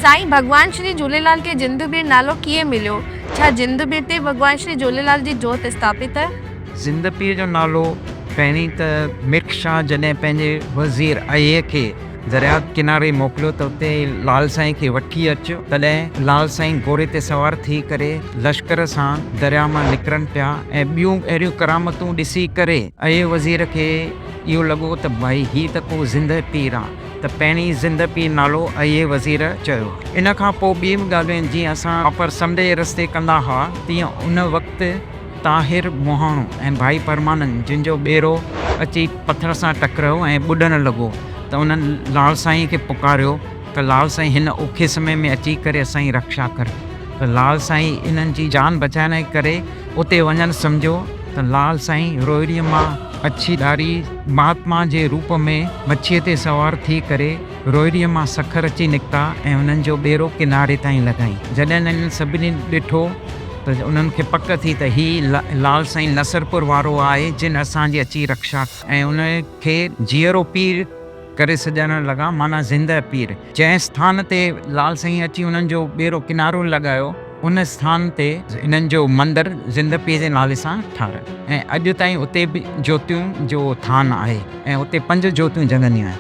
साईं भगवान श्री झूलेलाल खे जिंदबीर नालो कीअं मिलियो? छा जिंदबीर ते भगवान श्री झूलेलाल जी जोत स्थापित आहे? ज़िंदपीर जो नालो पहिरीं त मिर्ख शाह जॾहिं पंहिंजे वज़ीर अये खे दरिया किनारे मोकिलियो त उते लाल साईं खे वठी अचो, तॾहिं लाल साईं घोड़े ते सवार थी करे लश्कर सां दरिया मां निकिरनि पिया ऐं ॿियूं अहिड़ियूं करामतूं ॾिसी करे अये वज़ीर खे इहो लॻो त भाई हीअ त को ज़िंदपीर आहे, त पहिरीं ज़िंदपीर नालो अये वज़ीर चयो। इन खां पोइ ॿियूं बि ॻाल्हियूं आहिनि, जीअं असां अपर समुंड जे रस्ते कंदा हुआ तीअं उन वक़्तु ताहिर मोहाणो ऐं भाई परमानंद जिन जो ॿेड़ो अची पथर सां टकरायो ऐं ॿुॾणु लॻो, त उन्हनि लाल साईं खे पुकारियो त लाल साईं हिन औखे समय में अची करे असांजी रक्षा कर। त लाल साईं इन्हनि जी जान बचाइण जे करे उते वञणु सम्झो त लाल साईं रोहिड़ीअ मां अछी ॾारी महात्मा जे रूप में मच्छीअ ते सवार थी करे रोहिड़ीअ मां सखर अची निकिता ऐं उन्हनि जो ॿेड़ो किनारे ताईं लॻाई। जॾहिं इन्हनि सभिनी ॾिठो त उन्हनि खे पक थी त हीअ लाल साईं नसरपुर वारो आहे जिन असांजी अची रक्षा, ऐं उन खे जीअरो पीर करे सॼण लॻा, माना ज़िंदह पीर। जंहिं स्थान ते लाल साईं अची उन्हनि जो ॿेड़ो किनारो लॻायो उन स्थान ते इन्हनि जो मंदरु ज़िंदह पीर जे नाले सां ठाहिरायो ऐं अॼु ताईं उते बि ज्योतियूं जो थान आहे ऐं उते 5 ज्योतियूं जॻंदियूं आहिनि।